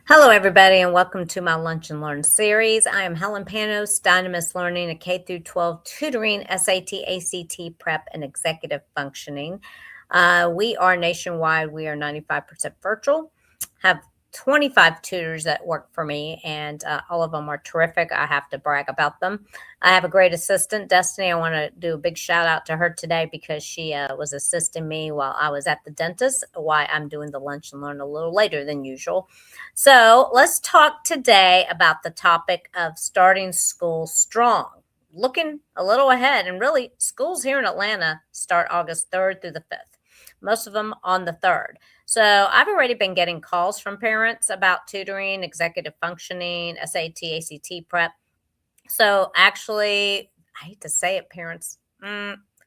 Hello, everybody, and welcome to my Lunch and Learn series. I am Helen Panos, Dynamis Learning, a K through 12 tutoring, SAT, ACT prep, and executive functioning. We are nationwide. We are 95% virtual. Have 25 tutors that work for me, and all of them are terrific. I have to brag about them. I have a great assistant, Destiny. I want to do a big shout out to her today because she was assisting me while I was at the dentist, why I'm doing the Lunch and Learn a little later than usual. So let's talk today about the topic of starting school strong. Looking a little ahead, and really, schools here in Atlanta start August 3rd through the 5th, most of them on the 3rd. So I've already been getting calls from parents about tutoring, executive functioning, SAT, ACT prep. So actually, I hate to say it, parents,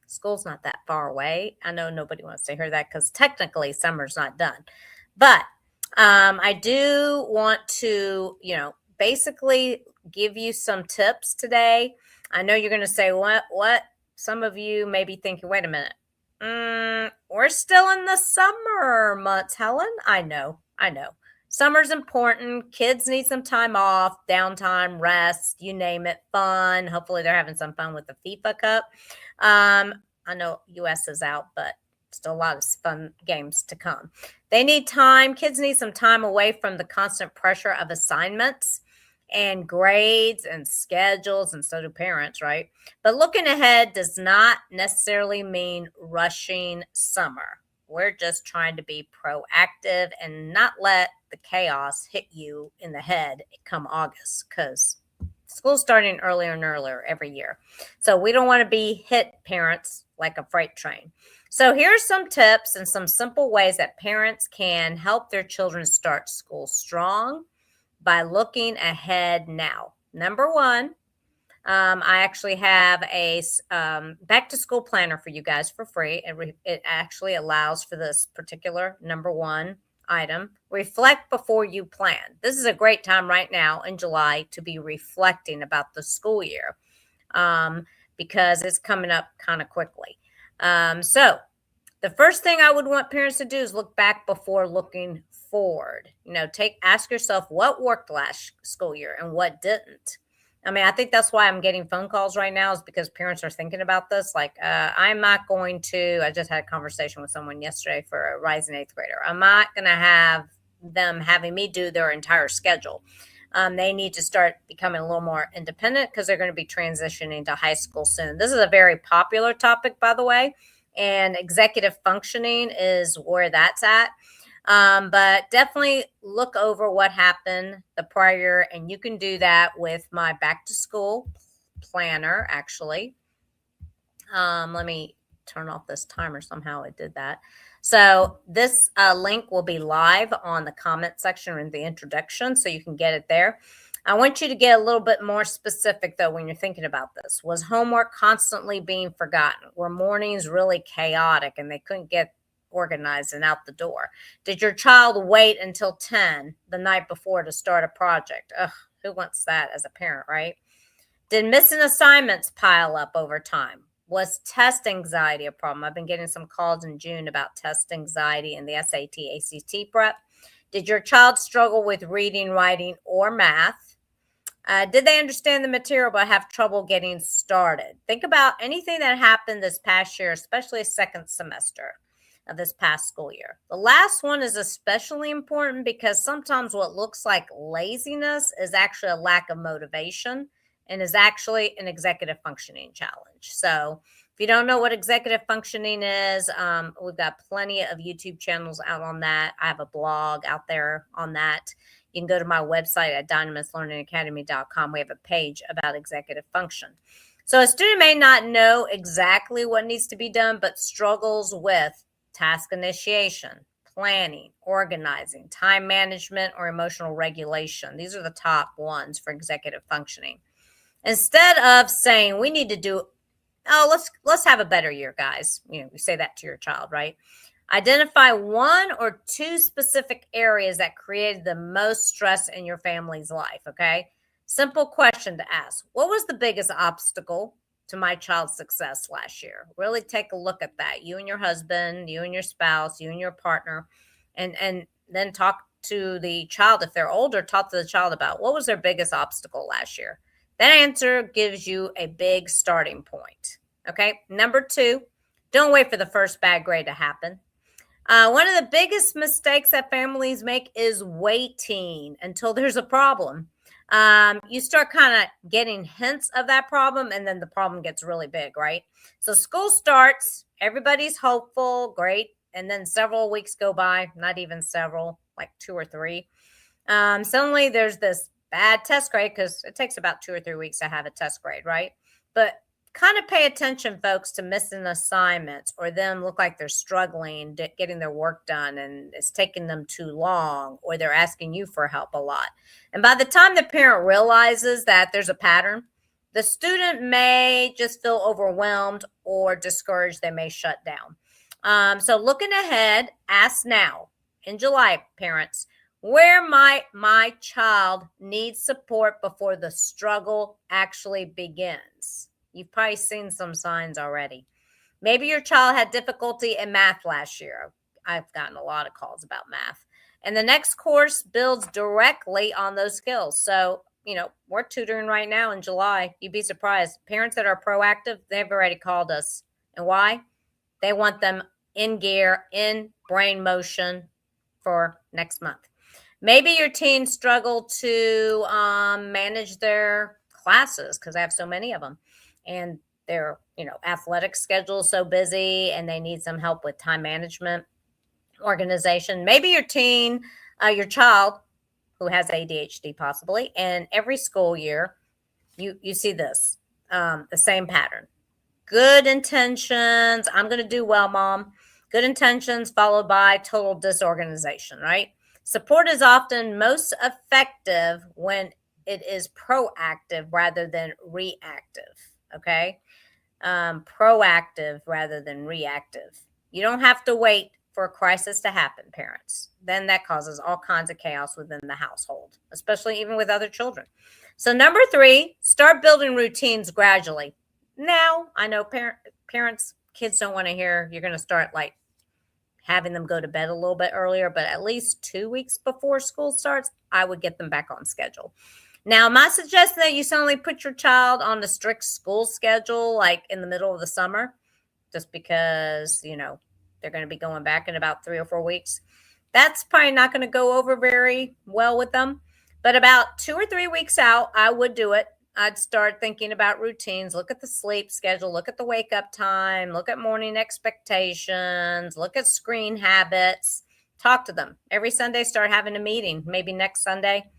school's not that far away. I know nobody wants to hear that because technically summer's not done. But I do want to, basically give you some tips today. I know you're going to say, what? Some of you may be thinking, wait a minute. We're still in the summer months, Helen. I know. Summer's important. Kids need some time off, downtime, rest, you name it, fun. Hopefully they're having some fun with the FIFA Cup. I know US is out, but still a lot of fun games to come. They need time. Kids need some time away from the constant pressure of assignments and grades and schedules, and so do parents, right? But looking ahead does not necessarily mean rushing summer. We're just trying to be proactive and not let the chaos hit you in the head come August, because school's starting earlier and earlier every year. So we don't want to be hit, parents, like a freight train. So here's some tips and some simple ways that parents can help their children start school strong by looking ahead now. Number one, I actually have a back to school planner for you guys for free. It actually allows for this particular number one item. Reflect before you plan. This is a great time right now in July to be reflecting about the school year because it's coming up kind of quickly. So the first thing I would want parents to do is look back before looking forward. Ask yourself what worked last school year and what didn't. I mean, I think that's why I'm getting phone calls right now, is because parents are thinking about this. Like, I'm not going to, I just had a conversation with someone yesterday for a rising eighth grader. I'm not going to have them having me do their entire schedule. They need to start becoming a little more independent because they're going to be transitioning to high school soon. This is a very popular topic, by the way, and executive functioning is where that's at. But definitely look over what happened the prior year, and you can do that with my back to school planner, actually. Let me turn off this timer. Somehow it did that. So this link will be live on the comment section in the introduction, so you can get it there. I want you to get a little bit more specific, though, when you're thinking about this. Was homework constantly being forgotten? Were mornings really chaotic and they couldn't get organized and out the door? Did your child wait until 10 the night before to start a project? Ugh, who wants that as a parent, right? Did missing assignments pile up over time? Was test anxiety a problem? I've been getting some calls in June about test anxiety in the SAT, ACT prep. Did your child struggle with reading, writing, or math? Did they understand the material but have trouble getting started? Think about anything that happened this past year, especially second semester of this past school year. The last one is especially important because sometimes what looks like laziness is actually a lack of motivation and is actually an executive functioning challenge. So if you don't know what executive functioning is, we've got plenty of YouTube channels out on that. I have a blog out there on that. You can go to my website at dynamislearningacademy.com. We have a page about executive function. So a student may not know exactly what needs to be done, but struggles with task initiation, planning, organizing, time management, or emotional regulation. These are the top ones for executive functioning. Instead of saying we need to do, let's have a better year, guys. You say that to your child, right? Identify one or two specific areas that created the most stress in your family's life, okay? Simple question to ask. What was the biggest obstacle to my child's success last year? Really take a look at that. You and your husband, you and your spouse, you and your partner, and then talk to the child, if they're older, talk to the child about what was their biggest obstacle last year. That answer gives you a big starting point. Okay. Number 2, don't wait for the first bad grade to happen. One of the biggest mistakes that families make is waiting until there's a problem. You start kind of getting hints of that problem, and then the problem gets really big, right? So school starts, everybody's hopeful, great. And then several weeks go by, not even several, like 2 or 3. Suddenly there's this bad test grade, because it takes about 2 or 3 weeks to have a test grade, right? But kind of pay attention, folks, to missing assignments or them look like they're struggling getting their work done and it's taking them too long, or they're asking you for help a lot. And by the time the parent realizes that there's a pattern, the student may just feel overwhelmed or discouraged. They may shut down. So looking ahead, ask now in July, parents, where might my child need support before the struggle actually begins? You've probably seen some signs already. Maybe your child had difficulty in math last year. I've gotten a lot of calls about math. And the next course builds directly on those skills. So, we're tutoring right now in July. You'd be surprised. Parents that are proactive, they've already called us. And why? They want them in gear, in brain motion for next month. Maybe your teens struggle to manage their classes because I have so many of them. And their, athletic schedule is so busy and they need some help with time management, organization. Maybe your teen, your child who has ADHD possibly, and every school year, you see this, the same pattern. Good intentions. I'm going to do well, Mom. Good intentions followed by total disorganization, right? Support is often most effective when it is proactive rather than reactive. Okay. Proactive rather than reactive. You don't have to wait for a crisis to happen, parents. Then that causes all kinds of chaos within the household, especially even with other children. So number 3, start building routines gradually. Now, I know parents, kids don't want to hear you're going to start like having them go to bed a little bit earlier, but at least 2 weeks before school starts, I would get them back on schedule. Now, am I suggesting that you suddenly put your child on a strict school schedule, like in the middle of the summer, just because, they're going to be going back in about 3 or 4 weeks? That's probably not going to go over very well with them. But about 2 or 3 weeks out, I would do it. I'd start thinking about routines, look at the sleep schedule, look at the wake up time, look at morning expectations, look at screen habits, talk to them. Every Sunday, start having a meeting. Maybe next Sunday,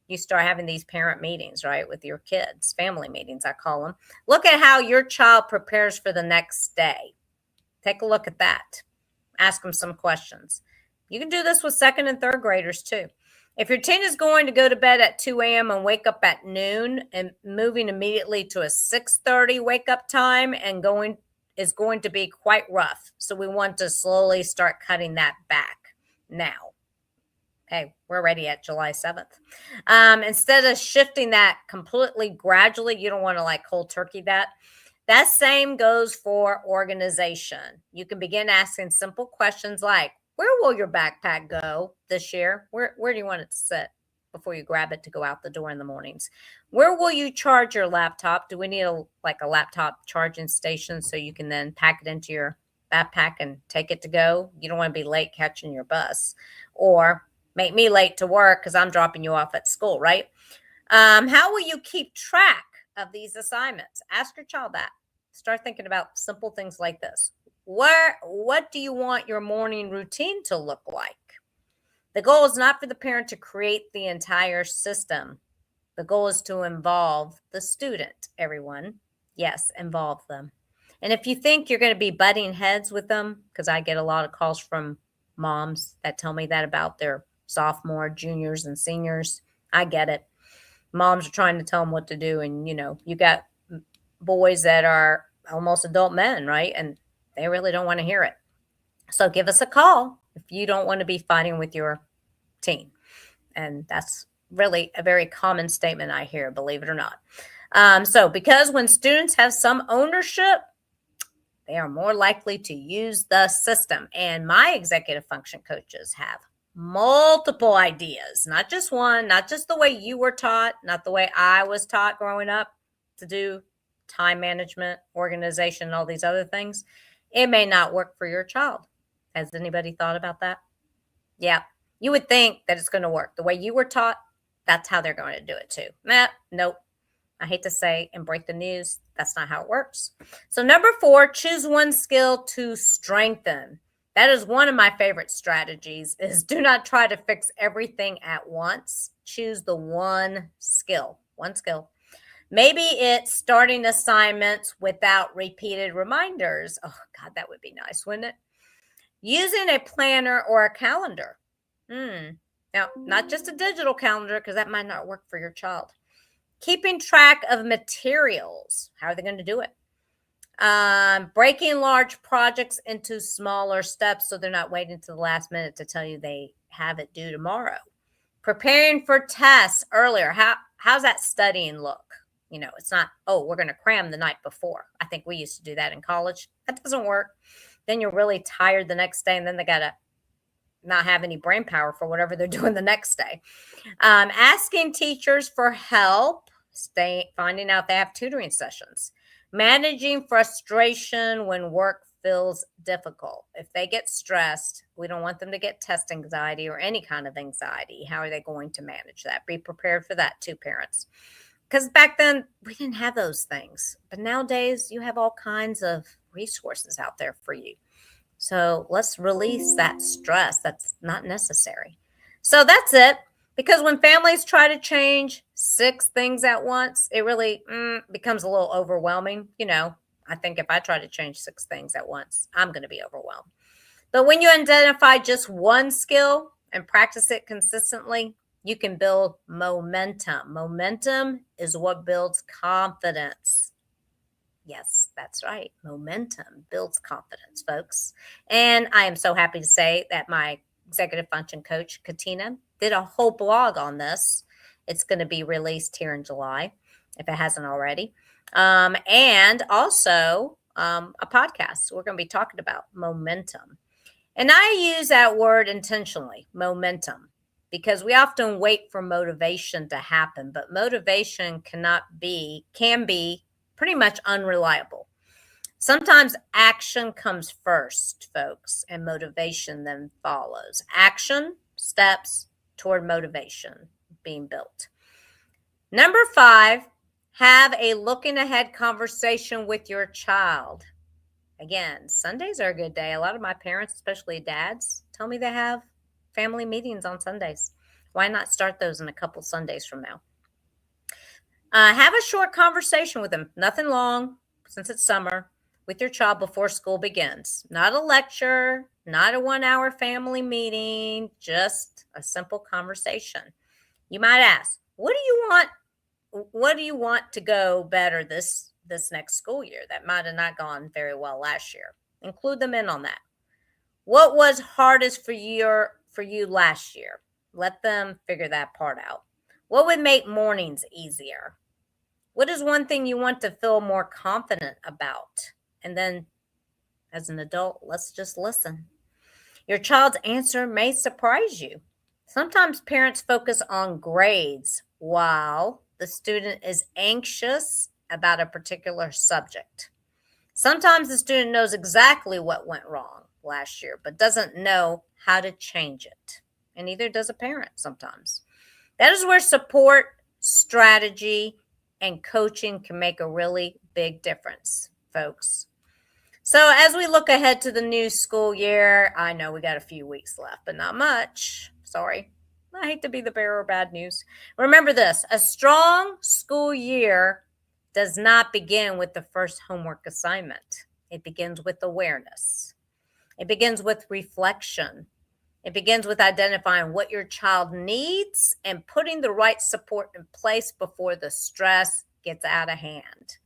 you start having these parent meetings, right, with your kids, family meetings, I call them. Look at how your child prepares for the next day. Take a look at that. Ask them some questions. You can do this with 2nd and 3rd graders too. If your teen is going to go to bed at 2 a.m. and wake up at noon and moving immediately to a 6:30 wake up time and is going to be quite rough. So we want to slowly start cutting that back now. Hey, we're already at July 7th. Instead of shifting that completely gradually, you don't want to like cold turkey that. That same goes for organization. You can begin asking simple questions like, where will your backpack go this year? Where do you want it to sit before you grab it to go out the door in the mornings? Where will you charge your laptop? Do we need a laptop charging station so you can then pack it into your backpack and take it to go? You don't want to be late catching your bus or make me late to work because I'm dropping you off at school, right? How will you keep track of these assignments? Ask your child that. Start thinking about simple things like this. What do you want your morning routine to look like? The goal is not for the parent to create the entire system. The goal is to involve the student, everyone. Yes, involve them. And if you think you're going to be butting heads with them, because I get a lot of calls from moms that tell me that about their sophomore, juniors, and seniors, I get it. Moms are trying to tell them what to do. And, you got boys that are almost adult men, right? And they really don't want to hear it. So give us a call if you don't want to be fighting with your teen. And that's really a very common statement I hear, believe it or not. So because when students have some ownership, they are more likely to use the system. And my executive function coaches have multiple ideas, not just one, not just the way you were taught, not the way I was taught growing up to do time management, organization, and all these other things. It may not work for your child. Has anybody thought about that? Yeah. You would think that it's going to work. The way you were taught, that's how they're going to do it too. Nope. I hate to say and break the news, that's not how it works. So number 4, choose one skill to strengthen. That is one of my favorite strategies is do not try to fix everything at once. Choose the one skill. Maybe it's starting assignments without repeated reminders. Oh, God, that would be nice, wouldn't it? Using a planner or a calendar. Now, not just a digital calendar, because that might not work for your child. Keeping track of materials. How are they going to do it? Breaking large projects into smaller steps so they're not waiting to the last minute to tell you they have it due tomorrow. Preparing for tests earlier. How's that studying look? It's not, we're going to cram the night before. I think we used to do that in college. That doesn't work. Then you're really tired the next day, and then they got to not have any brain power for whatever they're doing the next day. Asking teachers for help, finding out they have tutoring sessions, managing frustration when work feels difficult. If they get stressed, we don't want them to get test anxiety or any kind of anxiety. How are they going to manage that? Be prepared for that too, parents. Because back then, we didn't have those things. But nowadays, you have all kinds of resources out there for you. So let's release that stress that's not necessary. So that's it. Because when families try to change 6 things at once, it really becomes a little overwhelming. I think if I try to change 6 things at once, I'm going to be overwhelmed. But when you identify just one skill and practice it consistently, you can build momentum. Momentum is what builds confidence. Yes, that's right. Momentum builds confidence, folks. And I am so happy to say that my executive function coach, Katina, did a whole blog on this. It's going to be released here in July, if it hasn't already. And also a podcast. We're going to be talking about momentum. And I use that word intentionally, momentum, because we often wait for motivation to happen, but motivation can be pretty much unreliable. Sometimes action comes first, folks, and motivation then follows. Action steps toward motivation being built. Number 5, have a looking ahead conversation with your child. Again, Sundays are a good day. A lot of my parents, especially dads, tell me they have family meetings on Sundays. Why not start those in a couple Sundays from now? Have a short conversation with them. Nothing long, since it's summer, with your child before school begins. Not a lecture, not a 1-hour family meeting, just a simple conversation. You might ask, what do you want to go better this next school year that might have not gone very well last year? Include them in on that. What was hardest for you last year? Let them figure that part out. What would make mornings easier? What is one thing you want to feel more confident about? And then as an adult, let's just listen. Your child's answer may surprise you. Sometimes parents focus on grades while the student is anxious about a particular subject. Sometimes the student knows exactly what went wrong last year, but doesn't know how to change it. And neither does a parent sometimes. That is where support, strategy, and coaching can make a really big difference, folks. So as we look ahead to the new school year, I know we got a few weeks left, but not much. Sorry. I hate to be the bearer of bad news. Remember this, a strong school year does not begin with the first homework assignment. It begins with awareness. It begins with reflection. It begins with identifying what your child needs and putting the right support in place before the stress gets out of hand.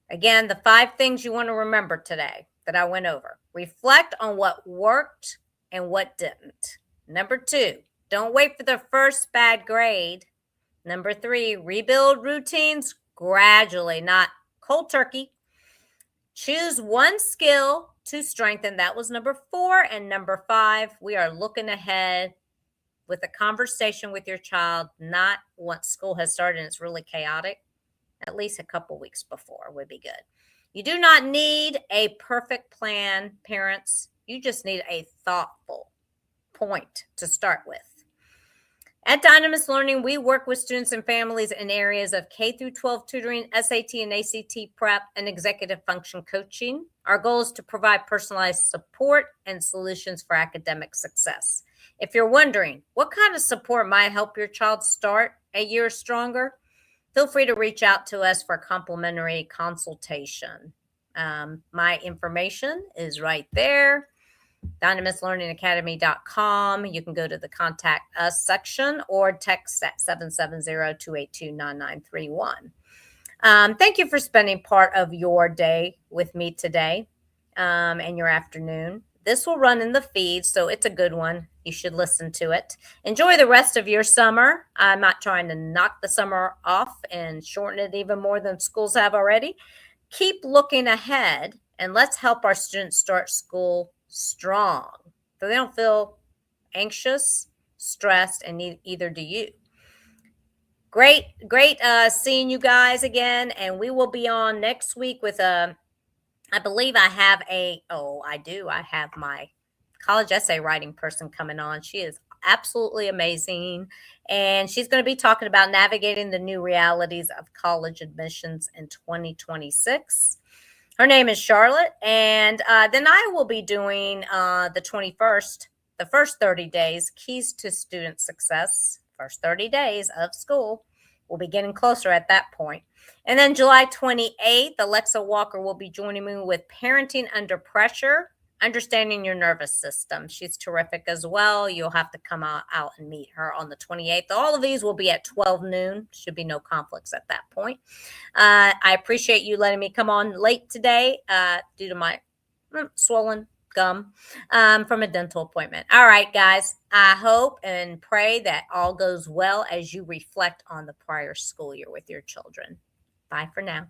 Again, the 5 things you want to remember today that I went over. Reflect on what worked and what didn't. Number 2, don't wait for the first bad grade. Number 3, rebuild routines gradually, not cold turkey. Choose one skill to strengthen. That was number 4. And number 5, we are looking ahead with a conversation with your child, not once school has started and it's really chaotic. At least a couple weeks before would be good. You do not need a perfect plan, parents. You just need a thoughtful point to start with. At Dynamis Learning, we work with students and families in areas of K through 12 tutoring, SAT and ACT prep, and executive function coaching. Our goal is to provide personalized support and solutions for academic success. If you're wondering what kind of support might help your child start a year stronger, feel free to reach out to us for a complimentary consultation. My information is right there. DynamisLearningAcademy.com. You can go to the contact us section or text at 770-282-9931. Thank you for spending part of your day with me today and your afternoon. This will run in the feed, so it's a good one. You should listen to it. Enjoy the rest of your summer. I'm not trying to knock the summer off and shorten it even more than schools have already. Keep looking ahead, and let's help our students start school strong so they don't feel anxious, stressed, and either do you. Great seeing you guys again, and we will be on next week with I believe I have I have my college essay writing person coming on. She is absolutely amazing, and she's going to be talking about navigating the new realities of college admissions in 2026. Her name is Charlotte, and then I will be doing the 21st, the first 30 days, Keys to Student Success, first 30 days of school. We'll be getting closer at that point. And then July 28th, Alexa Walker will be joining me with Parenting Under Pressure, Understanding Your Nervous System. She's terrific as well. You'll have to come out and meet her on the 28th. All of these will be at 12 noon. Should be no conflicts at that point. I appreciate you letting me come on late today due to my swollen gum from a dental appointment. All right, guys. I hope and pray that all goes well as you reflect on the prior school year with your children. Bye for now.